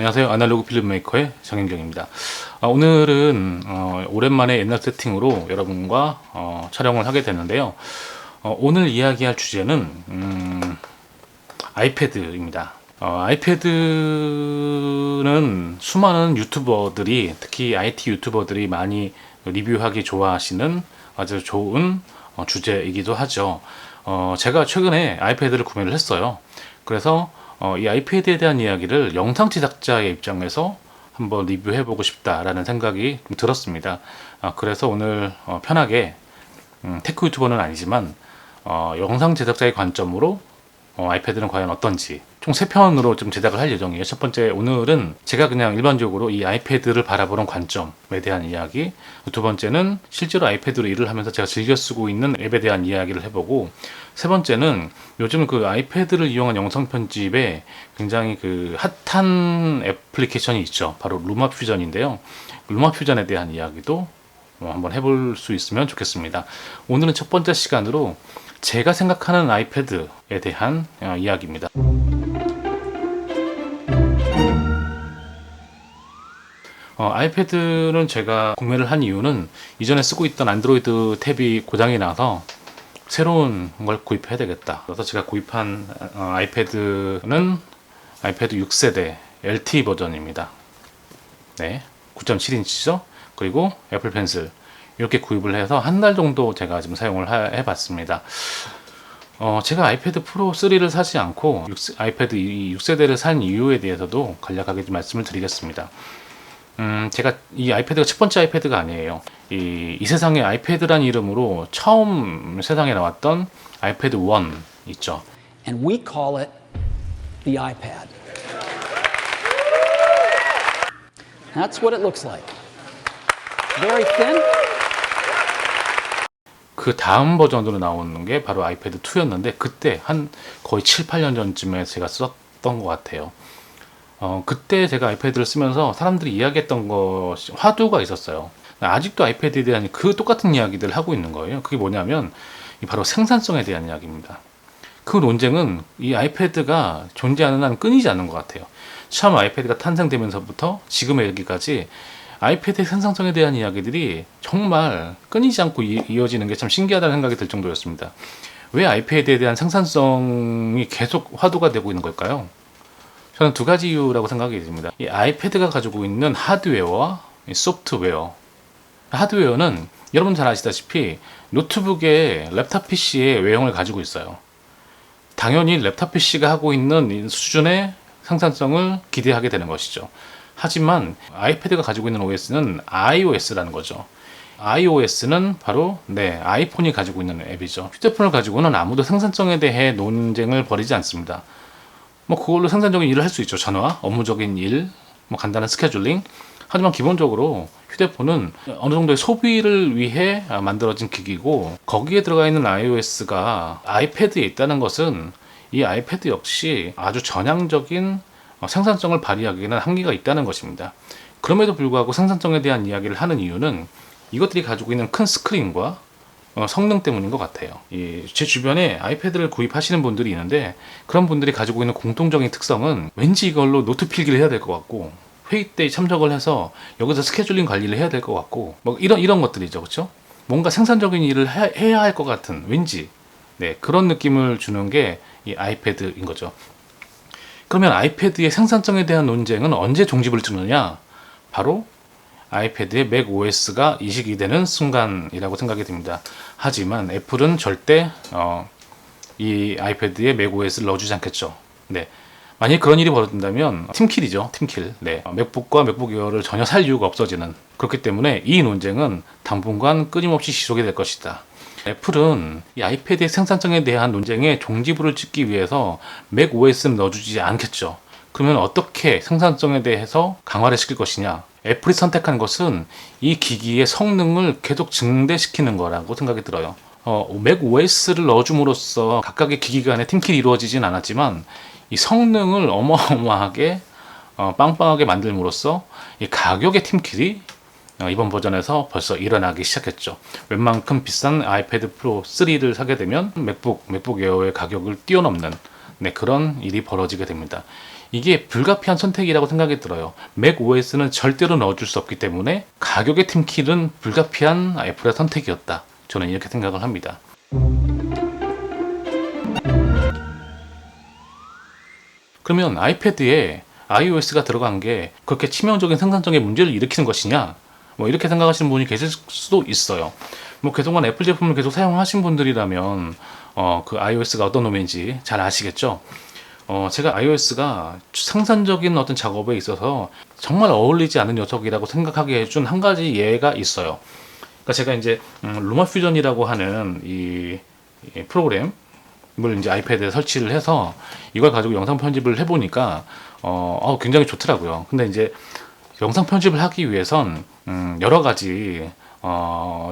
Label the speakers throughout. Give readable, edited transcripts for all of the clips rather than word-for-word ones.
Speaker 1: 안녕하세요. 아날로그 필름 메이커의 정인경입니다. 오늘은 오랜만에 옛날 세팅으로 여러분과 촬영을 하게 됐는데요. 오늘 이야기할 주제는 아이패드입니다. 아이패드는 수많은 유튜버들이, 특히 IT 유튜버들이 많이 리뷰하기 좋아하시는 아주 좋은 주제이기도 하죠. 제가 최근에 아이패드를 구매를 했어요. 그래서 이 아이패드에 대한 이야기를 영상 제작자의 입장에서 한번 리뷰해보고 싶다라는 생각이 좀 들었습니다. 그래서 오늘 편하게 테크 유튜버는 아니지만 영상 제작자의 관점으로 아이패드는 과연 어떤지 총 3편으로 좀 제작을 할 예정이에요. 첫 번째, 오늘은 제가 그냥 일반적으로 이 아이패드를 바라보는 관점에 대한 이야기, 두 번째는 실제로 아이패드로 일을 하면서 제가 즐겨 쓰고 있는 앱에 대한 이야기를 해보고, 세 번째는 요즘 그 아이패드를 이용한 영상 편집에 굉장히 그 핫한 애플리케이션이 있죠. 바로 루마 퓨전인데요. 루마 퓨전에 대한 이야기도 한번 해볼 수 있으면 좋겠습니다. 오늘은 첫 번째 시간으로 제가 생각하는 아이패드에 대한 이야기입니다. 아이패드는 제가 구매를 한 이유는 이전에 쓰고 있던 안드로이드 탭이 고장이 나서 새로운 걸 구입해야 되겠다. 그래서 제가 구입한 아이패드는 아이패드 6세대 LTE 버전입니다. 네, 9.7인치죠. 그리고 애플 펜슬 이렇게 구입을 해서 한 달 정도 제가 지금 사용을 해봤습니다. 제가 아이패드 프로 3를 사지 않고 아이패드 6세대를 산 이유에 대해서도 간략하게 좀 말씀을 드리겠습니다. 제가 이 아이패드가 첫 번째 아이패드가 아니에요. 이 세상에 아이패드란 이름으로 처음 세상에 나왔던 아이패드 1 있죠.
Speaker 2: And we call it the iPad. That's what it looks like. Very thin.
Speaker 1: 그 다음 버전으로 나오는 게 바로 아이패드 2였는데 그때 한 거의 7, 8년 전쯤에 제가 썼던 것 같아요. 그때 제가 아이패드를 쓰면서 사람들이 이야기했던 것이 화두가 있었어요. 아직도 아이패드에 대한 그 똑같은 이야기들을 하고 있는 거예요. 그게 뭐냐면 바로 생산성에 대한 이야기입니다. 그 논쟁은 이 아이패드가 존재하는 한 끊이지 않는 것 같아요. 처음 아이패드가 탄생되면서부터 지금의 여기까지 아이패드의 생산성에 대한 이야기들이 정말 끊이지 않고 이어지는 게 참 신기하다는 생각이 들 정도였습니다. 왜 아이패드에 대한 생산성이 계속 화두가 되고 있는 걸까요? 저는 두 가지 이유라고 생각이 듭니다. 이 아이패드가 가지고 있는 하드웨어와 소프트웨어. 하드웨어는 여러분 잘 아시다시피 노트북의 랩탑 PC의 외형을 가지고 있어요. 당연히 랩탑 PC가 하고 있는 수준의 생산성을 기대하게 되는 것이죠. 하지만 아이패드가 가지고 있는 OS는 iOS라는 거죠. iOS는 바로 아이폰이 가지고 있는 앱이죠. 휴대폰을 가지고는 아무도 생산성에 대해 논쟁을 벌이지 않습니다. 그걸로 생산적인 일을 할 수 있죠. 전화, 업무적인 일, 간단한 스케줄링. 하지만 기본적으로 휴대폰은 어느 정도의 소비를 위해 만들어진 기기고, 거기에 들어가 있는 iOS가 아이패드에 있다는 것은 이 아이패드 역시 아주 전향적인 생산성을 발휘하기에는 한계가 있다는 것입니다. 그럼에도 불구하고 생산성에 대한 이야기를 하는 이유는 이것들이 가지고 있는 큰 스크린과 성능 때문인 것 같아요. 제 주변에 아이패드를 구입하시는 분들이 있는데, 그런 분들이 가지고 있는 공통적인 특성은 왠지 이걸로 노트 필기를 해야 될 것 같고, 회의 때 참석을 해서 여기서 스케줄링 관리를 해야 될 것 같고, 이런 것들이죠. 그렇죠? 뭔가 생산적인 일을 해야 할 것 같은, 왠지 그런 느낌을 주는 게 이 아이패드인 거죠. 그러면 아이패드의 생산성에 대한 논쟁은 언제 종집을 주느냐? 바로 아이패드의 맥OS가 이식이 되는 순간이라고 생각이 듭니다. 하지만 애플은 절대 이 아이패드에 맥OS를 넣어주지 않겠죠. 만약 그런 일이 벌어진다면 팀킬이죠. 팀킬. 맥북과 맥북 에어를 전혀 살 이유가 없어지는, 그렇기 때문에 이 논쟁은 당분간 끊임없이 지속이 될 것이다. 애플은 이 아이패드의 생산성에 대한 논쟁에 종지부를 찍기 위해서 맥OS는 넣어주지 않겠죠. 그러면 어떻게 생산성에 대해서 강화를 시킬 것이냐? 애플이 선택한 것은 이 기기의 성능을 계속 증대시키는 거라고 생각이 들어요. 맥OS를 넣어줌으로써 각각의 기기 간의 팀킬이 이루어지진 않았지만 이 성능을 어마어마하게 빵빵하게 만들므로써 이 가격의 팀킬이 이번 버전에서 벌써 일어나기 시작했죠. 웬만큼 비싼 아이패드 프로 3를 사게 되면 맥북 에어의 가격을 뛰어넘는 네, 그런 일이 벌어지게 됩니다. 이게 불가피한 선택이라고 생각이 들어요. 맥 OS는 절대로 넣어줄 수 없기 때문에 가격의 팀킬은 불가피한 애플의 선택이었다. 저는 이렇게 생각을 합니다. 그러면 아이패드에 iOS가 들어간 게 그렇게 치명적인 생산성에 문제를 일으키는 것이냐? 뭐 이렇게 생각하시는 분이 계실 수도 있어요. 뭐 그동안 애플 제품을 계속 사용하신 분들이라면 그 iOS가 어떤 놈인지 잘 아시겠죠? 제가 iOS가 생산적인 어떤 작업에 있어서 정말 어울리지 않은 녀석이라고 생각하게 해준 한 가지 예가 있어요. 그러니까 제가 이제 루마퓨전이라고 하는 이 프로그램을 이제 아이패드에 설치를 해서 이걸 가지고 영상 편집을 해보니까 굉장히 좋더라고요. 근데 이제 영상 편집을 하기 위해선 여러 가지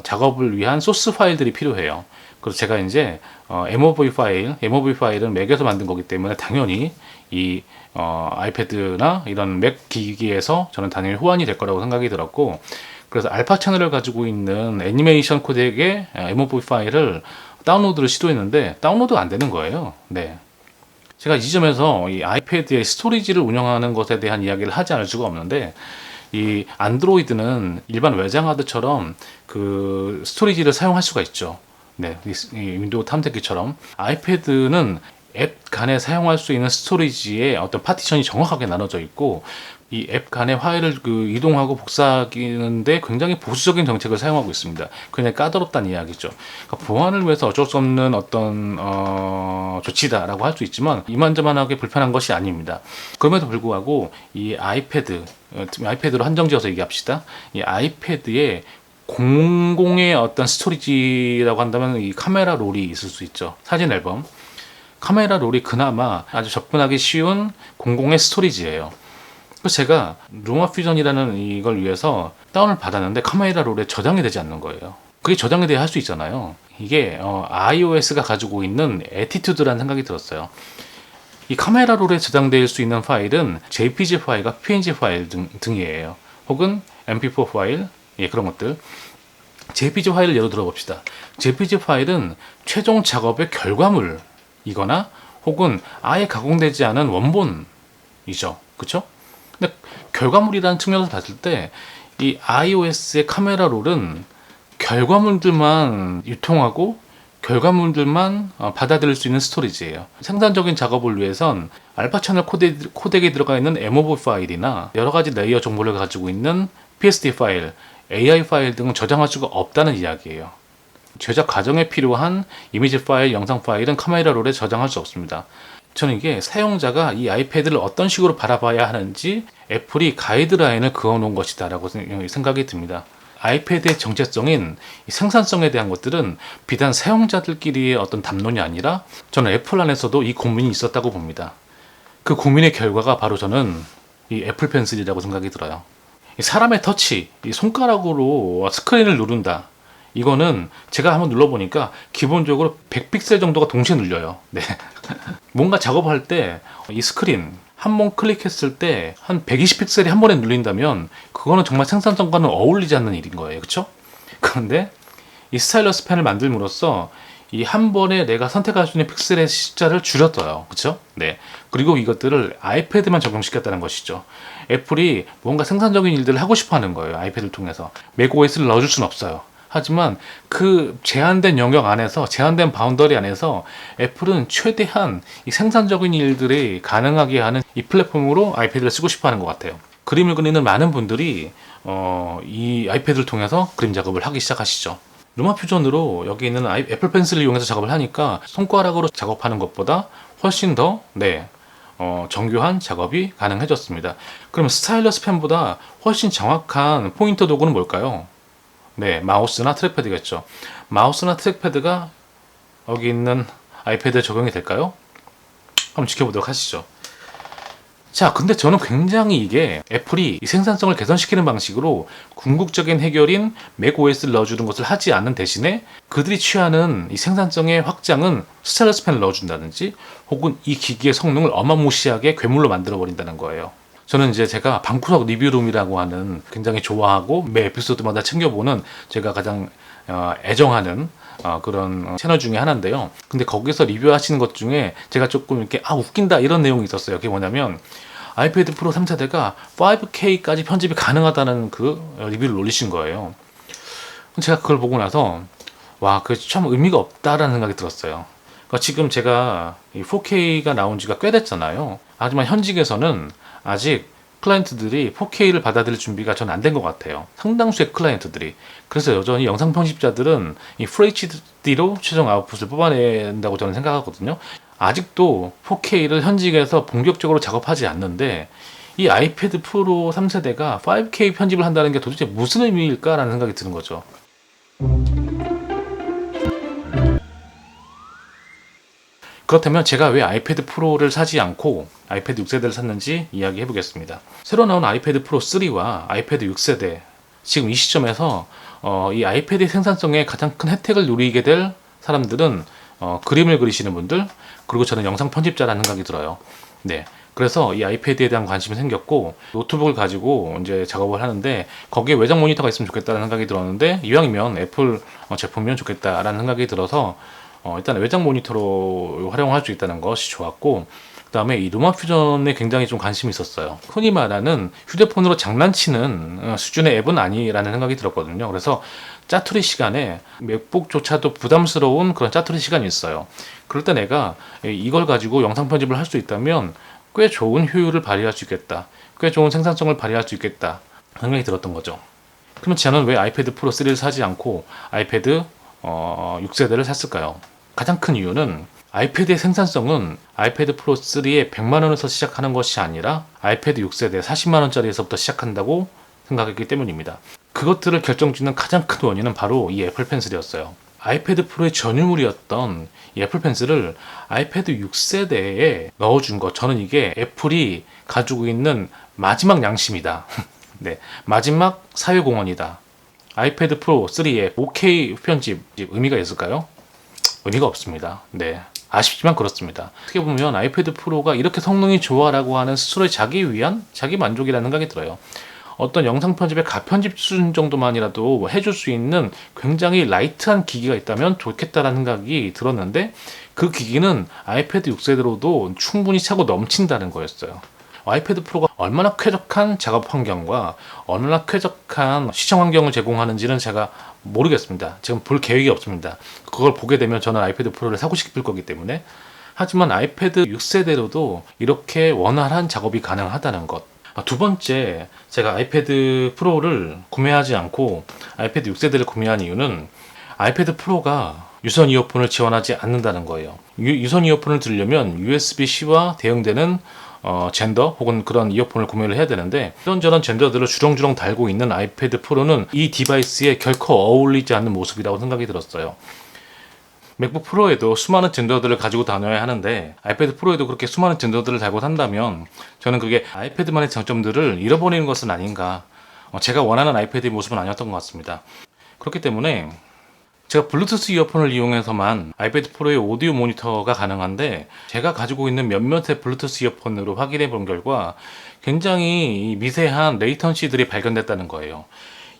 Speaker 1: 작업을 위한 소스 파일들이 필요해요. 그래서 제가 이제 MOV 파일은 맥에서 만든 거기 때문에 당연히 이 아이패드나 이런 맥 기기에서 저는 당연히 호환이 될 거라고 생각이 들었고, 그래서 알파 채널을 가지고 있는 애니메이션 코덱의 MOV 파일을 다운로드를 시도했는데 다운로드가 안 되는 거예요. 네. 제가 이 지점에서 이 아이패드의 스토리지를 운영하는 것에 대한 이야기를 하지 않을 수가 없는데, 이 안드로이드는 일반 외장 하드처럼 그 스토리지를 사용할 수가 있죠. 네, 이 윈도우 탐색기처럼 아이패드는 앱 간에 사용할 수 있는 스토리지에 어떤 파티션이 정확하게 나눠져 있고, 이 앱 간의 파일을 이동하고 복사하기는데 굉장히 보수적인 정책을 사용하고 있습니다. 그냥 까다롭다는 이야기죠. 그러니까 보안을 위해서 어쩔 수 없는 어떤 조치다라고 할 수 있지만 이만저만하게 불편한 것이 아닙니다. 그럼에도 불구하고 이 아이패드로 한정지어서 얘기합시다. 이 아이패드에 공공의 어떤 스토리지라고 한다면 이 카메라 롤이 있을 수 있죠. 사진 앨범. 카메라 롤이 그나마 아주 접근하기 쉬운 공공의 스토리지예요. 그래서 제가 루마퓨전이라는 이걸 위해서 다운을 받았는데 카메라 롤에 저장이 되지 않는 거예요. 그게 저장이 돼야 할 수 있잖아요. 이게 iOS가 가지고 있는 애티튜드라는 생각이 들었어요. 이 카메라 롤에 저장될 수 있는 파일은 JPG 파일과 PNG 파일 등이에요. 혹은 MP4 파일, 그런 것들. JPG 파일을 예로 들어봅시다. JPG 파일은 최종 작업의 결과물이거나 혹은 아예 가공되지 않은 원본이죠. 그쵸? 근데 결과물이라는 측면에서 봤을 때 이 iOS의 카메라 롤은 결과물들만 유통하고 결과물들만 받아들일 수 있는 스토리지예요. 생산적인 작업을 위해선 알파 채널 코덱에 들어가 있는 MOV 파일이나 여러 가지 레이어 정보를 가지고 있는 PSD 파일, AI 파일 등은 저장할 수가 없다는 이야기예요. 제작 과정에 필요한 이미지 파일, 영상 파일은 카메라 롤에 저장할 수 없습니다. 저는 이게 사용자가 이 아이패드를 어떤 식으로 바라봐야 하는지 애플이 가이드라인을 그어놓은 것이다 라고 생각이 듭니다. 아이패드의 정체성인 생산성에 대한 것들은 비단 사용자들끼리의 어떤 담론이 아니라 저는 애플 안에서도 이 고민이 있었다고 봅니다. 그 고민의 결과가 바로 저는 이 애플 펜슬이라고 생각이 들어요. 사람의 터치, 이 손가락으로 스크린을 누른다. 이거는 제가 한번 눌러보니까 기본적으로 100픽셀 정도가 동시에 눌려요. 네. 뭔가 작업할 때 이 스크린 한 번 클릭했을 때 한 120픽셀이 한 번에 눌린다면 그거는 정말 생산성과는 어울리지 않는 일인 거예요. 그렇죠? 그런데 이 스타일러스 펜을 만들므로써 이 한 번에 내가 선택할 수 있는 픽셀의 숫자를 줄였어요. 그렇죠? 네. 그리고 이것들을 아이패드만 적용시켰다는 것이죠. 애플이 뭔가 생산적인 일들을 하고 싶어 하는 거예요. 아이패드를 통해서. 맥OS를 넣어줄 수는 없어요. 하지만 그 제한된 영역 안에서, 제한된 바운더리 안에서 애플은 최대한 이 생산적인 일들이 가능하게 하는 이 플랫폼으로 아이패드를 쓰고 싶어 하는 것 같아요. 그림을 그리는 많은 분들이 이 아이패드를 통해서 그림 작업을 하기 시작하시죠. 루마퓨전으로 여기 있는 애플 펜슬을 이용해서 작업을 하니까 손가락으로 작업하는 것보다 훨씬 더 정교한 작업이 가능해졌습니다. 그럼 스타일러스 펜보다 훨씬 정확한 포인터 도구는 뭘까요? 네, 마우스나 트랙패드겠죠. 마우스나 트랙패드가 여기 있는 아이패드에 적용이 될까요? 한번 지켜보도록 하시죠. 자, 근데 저는 굉장히 이게 애플이 이 생산성을 개선시키는 방식으로 궁극적인 해결인 맥OS를 넣어주는 것을 하지 않는 대신에 그들이 취하는 이 생산성의 확장은 스타일러스 펜을 넣어준다든지 혹은 이 기기의 성능을 어마무시하게 괴물로 만들어버린다는 거예요. 저는 이제 제가 방구석 리뷰룸이라고 하는 굉장히 좋아하고 매 에피소드마다 챙겨보는 제가 가장 애정하는 그런 채널 중에 하나인데요. 근데 거기서 리뷰하시는 것 중에 제가 조금 이렇게 웃긴다 이런 내용이 있었어요. 그게 뭐냐면 아이패드 프로 3세대가 5K까지 편집이 가능하다는 그 리뷰를 올리신 거예요. 제가 그걸 보고 나서 와, 그게 참 의미가 없다라는 생각이 들었어요. 그러니까 지금 제가 이 4K가 나온 지가 꽤 됐잖아요. 하지만 현직에서는 아직 클라이언트들이 4K를 받아들일 준비가 전 안 된 것 같아요. 상당수의 클라이언트들이. 그래서 여전히 영상 편집자들은 이 FHD로 최종 아웃풋을 뽑아낸다고 저는 생각하거든요. 아직도 4K를 현직에서 본격적으로 작업하지 않는데 이 아이패드 프로 3세대가 5K 편집을 한다는 게 도대체 무슨 의미일까라는 생각이 드는 거죠. 그렇다면 제가 왜 아이패드 프로를 사지 않고 아이패드 6세대를 샀는지 이야기해 보겠습니다. 새로 나온 아이패드 프로 3와 아이패드 6세대, 지금 이 시점에서 이 아이패드의 생산성에 가장 큰 혜택을 누리게 될 사람들은 그림을 그리시는 분들, 그리고 저는 영상 편집자라는 생각이 들어요. 네. 그래서 이 아이패드에 대한 관심이 생겼고, 노트북을 가지고 이제 작업을 하는데 거기에 외장 모니터가 있으면 좋겠다는 생각이 들었는데, 이왕이면 애플 제품이면 좋겠다라는 생각이 들어서 일단 외장 모니터로 활용할 수 있다는 것이 좋았고, 그 다음에 이 루마 퓨전에 굉장히 좀 관심이 있었어요. 흔히 말하는 휴대폰으로 장난치는 수준의 앱은 아니라는 생각이 들었거든요. 그래서 짜투리 시간에 맥북조차도 부담스러운 그런 짜투리 시간이 있어요. 그럴 때 내가 이걸 가지고 영상 편집을 할 수 있다면 꽤 좋은 효율을 발휘할 수 있겠다, 꽤 좋은 생산성을 발휘할 수 있겠다 생각이 들었던 거죠. 그러면 저는 왜 아이패드 프로 3를 사지 않고 아이패드 6세대를 샀을까요? 가장 큰 이유는 아이패드의 생산성은 아이패드 프로 3에 100만원에서 시작하는 것이 아니라 아이패드 6세대 40만원짜리에서부터 시작한다고 생각했기 때문입니다. 그것들을 결정짓는 가장 큰 원인은 바로 이 애플 펜슬이었어요. 아이패드 프로의 전유물이었던 이 애플 펜슬을 아이패드 6세대에 넣어준 것, 저는 이게 애플이 가지고 있는 마지막 양심이다. 네, 마지막 사회공헌이다. 아이패드 프로 3의 5K 편집 의미가 있을까요? 의미가 없습니다. 네, 아쉽지만 그렇습니다. 어떻게 보면 아이패드 프로가 이렇게 성능이 좋아라고 하는 스스로의 자기 위안, 자기 만족이라는 생각이 들어요. 어떤 영상 편집의 가편집 수준 정도만이라도 해줄 수 있는 굉장히 라이트한 기기가 있다면 좋겠다라는 생각이 들었는데, 그 기기는 아이패드 6세대로도 충분히 차고 넘친다는 거였어요. 아이패드 프로가 얼마나 쾌적한 작업 환경과 얼마나 쾌적한 시청 환경을 제공하는지는 제가 모르겠습니다. 지금 볼 계획이 없습니다. 그걸 보게 되면 저는 아이패드 프로를 사고 싶을 거기 때문에. 하지만 아이패드 6세대로도 이렇게 원활한 작업이 가능하다는 것. 두 번째, 제가 아이패드 프로를 구매하지 않고 아이패드 6세대를 구매한 이유는 아이패드 프로가 유선 이어폰을 지원하지 않는다는 거예요. 유선 이어폰을 들으려면 USB-C와 대응되는 젠더 혹은 그런 이어폰을 구매를 해야 되는데, 이런저런 젠더들을 주렁주렁 달고 있는 아이패드 프로는 이 디바이스에 결코 어울리지 않는 모습이라고 생각이 들었어요. 맥북 프로에도 수많은 젠더들을 가지고 다녀야 하는데 아이패드 프로에도 그렇게 수많은 젠더들을 달고 산다면 저는 그게 아이패드만의 장점들을 잃어버리는 것은 아닌가, 제가 원하는 아이패드의 모습은 아니었던 것 같습니다. 그렇기 때문에 제가 블루투스 이어폰을 이용해서만 아이패드 프로의 오디오 모니터가 가능한데, 제가 가지고 있는 몇몇의 블루투스 이어폰으로 확인해 본 결과 굉장히 미세한 레이턴시들이 발견됐다는 거예요.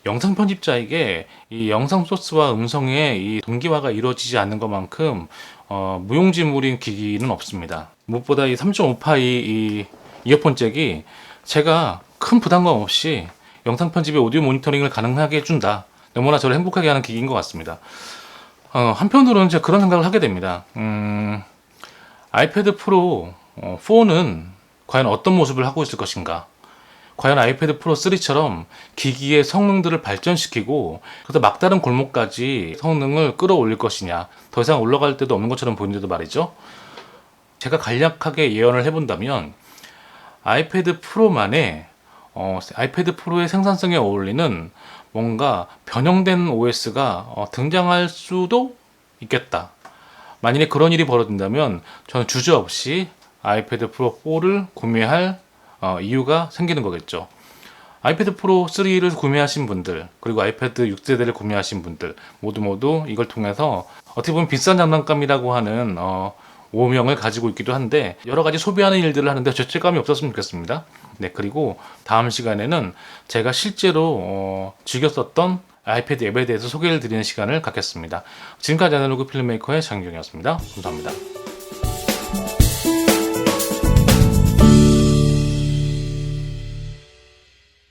Speaker 1: 영상 편집자에게 이 영상 소스와 음성의 이 동기화가 이루어지지 않는 것만큼 무용지물인 기기는 없습니다. 무엇보다 이 3.5파이 이 이어폰 잭이 제가 큰 부담감 없이 영상 편집의 오디오 모니터링을 가능하게 해준다, 너무나 저를 행복하게 하는 기기인 것 같습니다. 한편으로는 제가 그런 생각을 하게 됩니다. 아이패드 프로 4는 과연 어떤 모습을 하고 있을 것인가? 과연 아이패드 프로 3처럼 기기의 성능들을 발전시키고 그래서 막다른 골목까지 성능을 끌어올릴 것이냐, 더 이상 올라갈 데도 없는 것처럼 보이는데도 말이죠. 제가 간략하게 예언을 해본다면 아이패드 프로만의 아이패드 프로의 생산성에 어울리는 뭔가 변형된 OS가 등장할 수도 있겠다. 만일에 그런 일이 벌어진다면 저는 주저없이 아이패드 프로 4를 구매할 이유가 생기는 거겠죠. 아이패드 프로 3를 구매하신 분들, 그리고 아이패드 6세대를 구매하신 분들 모두 이걸 통해서 어떻게 보면 비싼 장난감이라고 하는 오명을 가지고 있기도 한데 여러 가지 소비하는 일들을 하는데 죄책감이 없었으면 좋겠습니다. 네, 그리고 다음 시간에는 제가 실제로 즐겨 썼던 아이패드 앱에 대해서 소개를 드리는 시간을 갖겠습니다. 지금까지 아날로그 필름메이커의 장경이었습니다. 감사합니다.